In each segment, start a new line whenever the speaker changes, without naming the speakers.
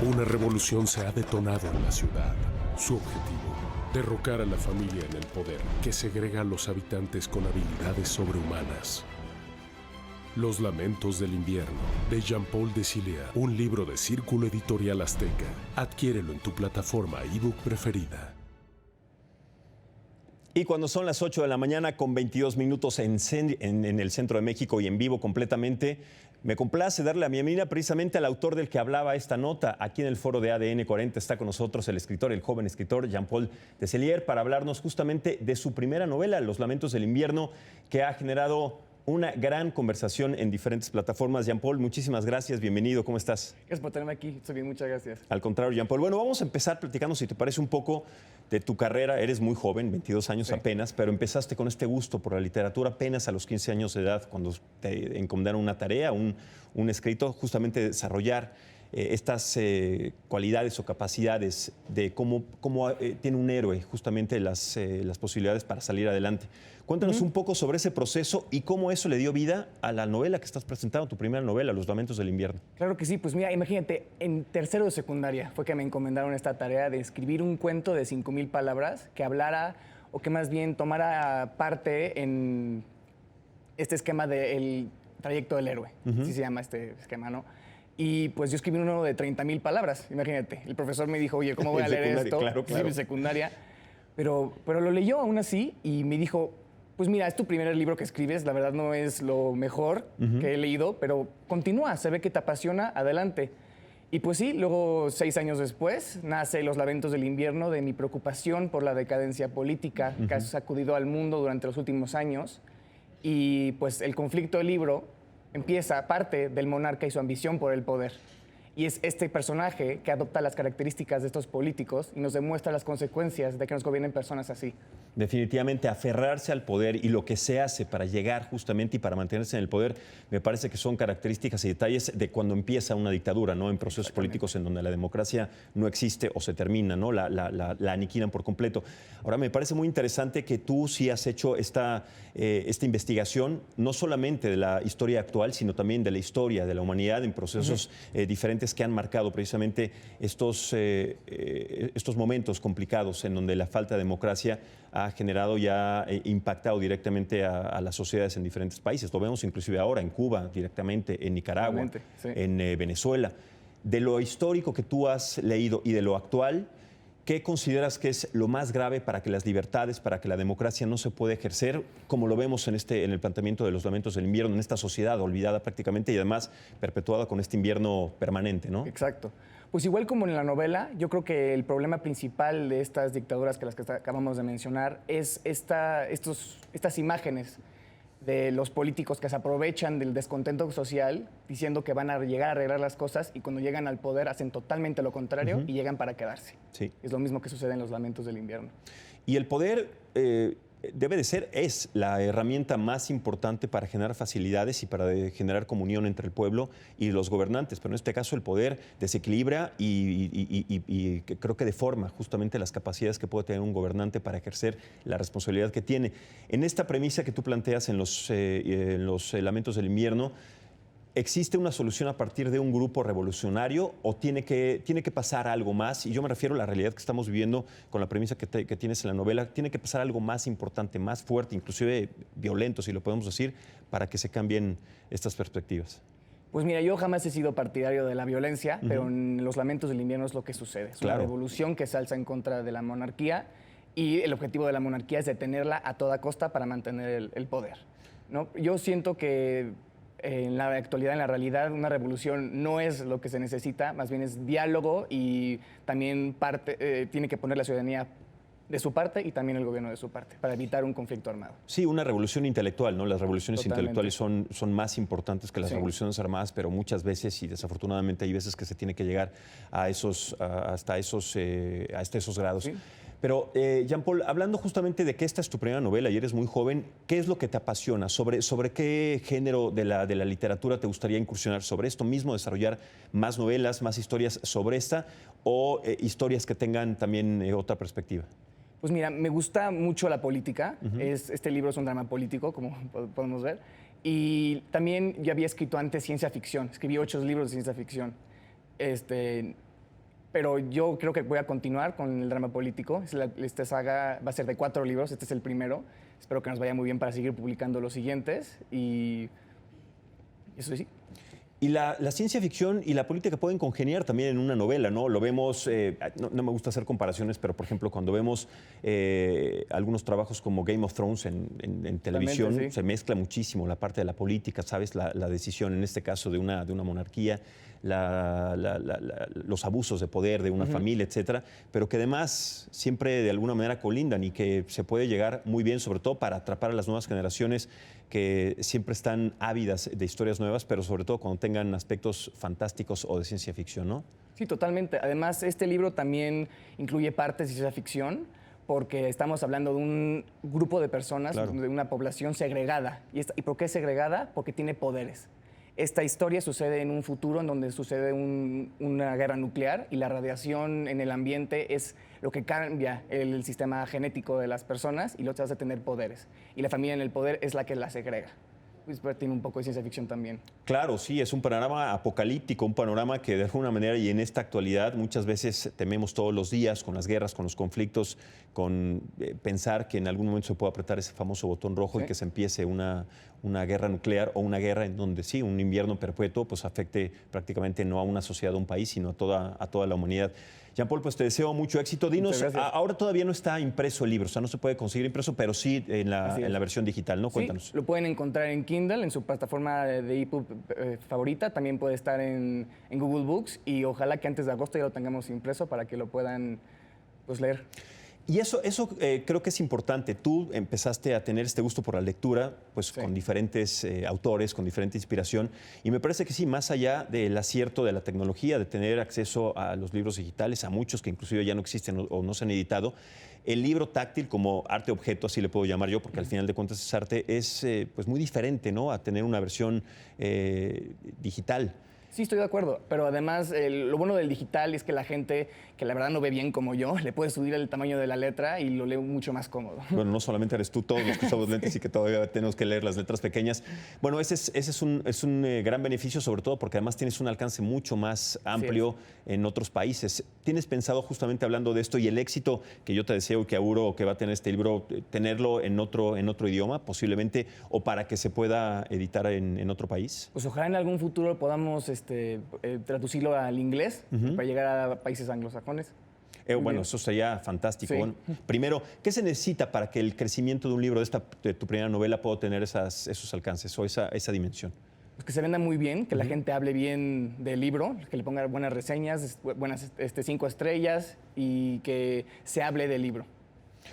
Una revolución se ha detonado en la ciudad. Su objetivo, derrocar a la familia en el poder, que segrega a los habitantes con habilidades sobrehumanas. Los lamentos del invierno, de Jean-Paul Desilets, un libro de Círculo Editorial Azteca. Adquiérelo en tu plataforma ebook preferida.
Y cuando son las 8 de la mañana con 22 minutos en el centro de México y en vivo completamente, me complace darle la bienvenida precisamente al autor del que hablaba esta nota. Aquí en el foro de ADN 40 está con nosotros el escritor, el joven escritor Jean-Paul Desilets, para hablarnos justamente de su primera novela, Los lamentos del invierno, que ha generado una gran conversación en diferentes plataformas. Jean-Paul, muchísimas gracias, bienvenido, ¿cómo estás?
Gracias por tenerme aquí, estoy bien, muchas gracias.
Al contrario, Jean-Paul. Bueno, vamos a empezar platicando, si te parece, un poco de tu carrera. Eres muy joven, 22 años apenas, pero empezaste con este gusto por la literatura apenas a los 15 años de edad, cuando te encomendaron una tarea, un escrito, justamente desarrollar estas cualidades o capacidades de cómo tiene un héroe justamente las posibilidades para salir adelante. Cuéntanos un poco sobre ese proceso y cómo eso le dio vida a la novela que estás presentando, tu primera novela, Los lamentos del invierno.
Claro que sí, pues mira, imagínate, en tercero de secundaria fue que me encomendaron esta tarea de escribir un cuento de 5,000 palabras que hablara o que más bien tomara parte en este esquema del trayecto del héroe, así se llama este esquema, ¿no? Y pues yo escribí uno de 30,000 palabras, imagínate. El profesor me dijo, oye, ¿cómo voy a leer esto?
Claro.
Sí, en secundaria. Pero lo leyó aún así y me dijo, pues mira, es tu primer libro que escribes, la verdad no es lo mejor que he leído, pero continúa, se ve que te apasiona, adelante. Y pues sí, luego 6 años después nace Los lamentos del invierno, de mi preocupación por la decadencia política que ha sacudido al mundo durante los últimos años. Y pues el conflicto del libro empieza parte del monarca y su ambición por el poder. Y es este personaje que adopta las características de estos políticos y nos demuestra las consecuencias de que nos gobiernen personas así.
Definitivamente, aferrarse al poder y lo que se hace para llegar justamente y para mantenerse en el poder, me parece que son características y detalles de cuando empieza una dictadura, ¿no? En procesos políticos en donde la democracia no existe o se termina, ¿no? La aniquilan por completo. Ahora, me parece muy interesante que tú sí has hecho esta investigación, no solamente de la historia actual, sino también de la historia de la humanidad en procesos diferentes que han marcado precisamente estos momentos complicados en donde la falta de democracia ha generado y ha impactado directamente a las sociedades en diferentes países. Lo vemos inclusive ahora en Cuba, directamente en Nicaragua, en Venezuela. De lo histórico que tú has leído y de lo actual, ¿qué consideras que es lo más grave para que las libertades, para que la democracia no se pueda ejercer, como lo vemos en el planteamiento de Los lamentos del invierno, en esta sociedad olvidada prácticamente y además perpetuada con este invierno permanente, ¿no?
Exacto. Pues igual como en la novela, yo creo que el problema principal de estas dictaduras que acabamos de mencionar es estas imágenes de los políticos que se aprovechan del descontento social diciendo que van a llegar a arreglar las cosas y cuando llegan al poder hacen totalmente lo contrario y llegan para quedarse.
Sí.
Es lo mismo que sucede en Los lamentos del invierno.
Y el poder es la herramienta más importante para generar facilidades y para generar comunión entre el pueblo y los gobernantes. Pero en este caso el poder desequilibra y creo que deforma justamente las capacidades que puede tener un gobernante para ejercer la responsabilidad que tiene. En esta premisa que tú planteas en los lamentos del invierno, ¿existe una solución a partir de un grupo revolucionario o tiene que pasar algo más? Y yo me refiero a la realidad que estamos viviendo con la premisa que tienes en la novela. Tiene que pasar algo más importante, más fuerte, inclusive violento, si lo podemos decir, para que se cambien estas perspectivas.
Pues mira, yo jamás he sido partidario de la violencia, pero en Los lamentos del invierno es lo que sucede. Es una revolución que se alza en contra de la monarquía y el objetivo de la monarquía es detenerla a toda costa para mantener el poder, ¿no? Yo siento que en la actualidad, en la realidad, una revolución no es lo que se necesita, más bien es diálogo y también tiene que poner la ciudadanía de su parte y también el gobierno de su parte para evitar un conflicto armado.
Sí, una revolución intelectual, ¿no? Las revoluciones
Totalmente.
intelectuales son más importantes que las revoluciones armadas, pero muchas veces y desafortunadamente hay veces que se tiene que llegar hasta esos grados. Sí. Pero, Jean-Paul, hablando justamente de que esta es tu primera novela y eres muy joven, ¿qué es lo que te apasiona? ¿Sobre qué género de la literatura te gustaría incursionar? ¿Sobre esto mismo, desarrollar más novelas, más historias sobre esta o historias que tengan también otra perspectiva?
Pues mira, me gusta mucho la política. Este libro es un drama político, como podemos ver. Y también yo había escrito antes ciencia ficción. Escribí 8 libros de ciencia ficción. pero yo creo que voy a continuar con el drama político. Esta saga va a ser de 4 libros, este es el primero. Espero que nos vaya muy bien para seguir publicando los siguientes y eso sí.
Y la ciencia ficción y la política pueden congeniar también en una novela, ¿no? Lo vemos, no me gusta hacer comparaciones, pero por ejemplo, cuando vemos algunos trabajos como Game of Thrones en televisión,
sí.
se mezcla muchísimo la parte de la política, ¿sabes? La decisión, en este caso, de una monarquía, los abusos de poder de una familia, etcétera, pero que además siempre de alguna manera colindan y que se puede llegar muy bien, sobre todo para atrapar a las nuevas generaciones que siempre están ávidas de historias nuevas, pero sobre todo cuando tengan aspectos fantásticos o de ciencia ficción, ¿no?
Sí, totalmente. Además, este libro también incluye partes de ciencia ficción, porque estamos hablando de un grupo de personas,
Claro.
de una población segregada. ¿Y por qué segregada? Porque tiene poderes. Esta historia sucede en un futuro en donde sucede una guerra nuclear y la radiación en el ambiente es lo que cambia el sistema genético de las personas y los hace tener poderes. Y la familia en el poder es la que la segrega. Pues tiene un poco de ciencia ficción también.
Claro, sí, es un panorama apocalíptico, un panorama que de alguna manera y en esta actualidad muchas veces tememos todos los días con las guerras, con los conflictos, con pensar que en algún momento se puede apretar ese famoso botón rojo
Sí.
y que se empiece una guerra nuclear o una guerra en donde sí, un invierno perpetuo pues afecte prácticamente no a una sociedad o un país, sino a toda la humanidad. Jean-Paul, pues te deseo mucho éxito. Dinos,
Muchas gracias.
ahora todavía no está impreso el libro, o sea, no se puede conseguir impreso, pero sí en
Así es.
la versión digital, ¿no? Cuéntanos.
Sí, lo pueden encontrar en Kindle, en su plataforma de EPUB favorita. También puede estar en Google Books y ojalá que antes de agosto ya lo tengamos impreso para que lo puedan pues, leer.
Y eso creo que es importante. Tú empezaste a tener este gusto por la lectura, pues
Sí.
con diferentes autores, con diferente inspiración. Y me parece que sí, más allá del acierto de la tecnología, de tener acceso a los libros digitales, a muchos que inclusive ya no existen o no se han editado, el libro táctil como arte-objeto, así le puedo llamar yo, porque al final de cuentas es arte, es pues muy diferente, ¿no? A tener una versión digital.
Sí, estoy de acuerdo, pero además lo bueno del digital es que la gente que la verdad no ve bien como yo, le puede subir el tamaño de la letra y lo lee mucho más cómodo.
Bueno, no solamente eres tú, todos los que usamos lentes y que todavía tenemos que leer las letras pequeñas. Bueno, ese es un gran beneficio, sobre todo porque además tienes un alcance mucho más amplio en otros países. ¿Tienes pensado, justamente hablando de esto y el éxito que yo te deseo y que auguro que va a tener este libro, tenerlo en otro idioma posiblemente, o para que se pueda editar en otro país?
Pues ojalá en algún futuro podamos traducirlo al inglés para llegar a países anglosajones.
Bueno, eso sería fantástico.
Sí.
Bueno, primero, ¿qué se necesita para que el crecimiento de un libro de tu primera novela pueda tener esos alcances o esa dimensión?
Pues que se venda muy bien, que la gente hable bien del libro, que le ponga buenas reseñas, buenas 5 estrellas y que se hable del libro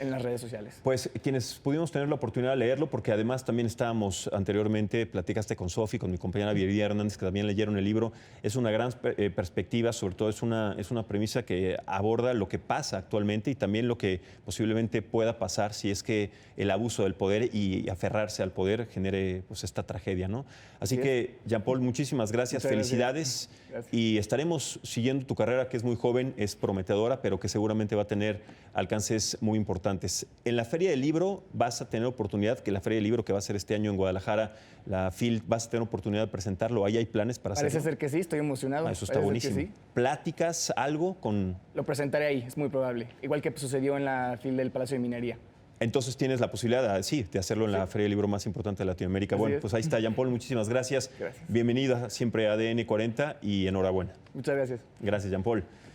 en las redes sociales.
Pues quienes pudimos tener la oportunidad de leerlo, porque además también estábamos anteriormente, platicaste con Sofi, con mi compañera Viridia Hernández, que también leyeron el libro, es una gran perspectiva, sobre todo es una premisa que aborda lo que pasa actualmente y también lo que posiblemente pueda pasar si es que el abuso del poder y aferrarse al poder genere pues esta tragedia, ¿no? Así que, Jean-Paul, muchísimas gracias,
Muchas
felicidades
gracias.
y estaremos siguiendo tu carrera, que es muy joven, es prometedora, pero que seguramente va a tener alcances muy importantes. En la Feria del Libro vas a tener oportunidad, que la Feria del Libro que va a ser este año en Guadalajara, la FIL, vas a tener oportunidad de presentarlo. ¿Ahí hay planes para hacerlo?
Parece ser que sí, estoy emocionado.
Eso está
Parece ser
buenísimo.
que sí.
¿Pláticas, algo con...?
Lo presentaré ahí, es muy probable. Igual que sucedió en la FIL del Palacio de Minería.
Entonces tienes la posibilidad, de hacerlo en la Feria del Libro más importante de Latinoamérica.
Así
Bueno,
es.
pues ahí está, Jean-Paul, muchísimas gracias.
Gracias.
Bienvenida siempre a ADN 40 y enhorabuena.
Muchas gracias.
Gracias, Jean-Paul.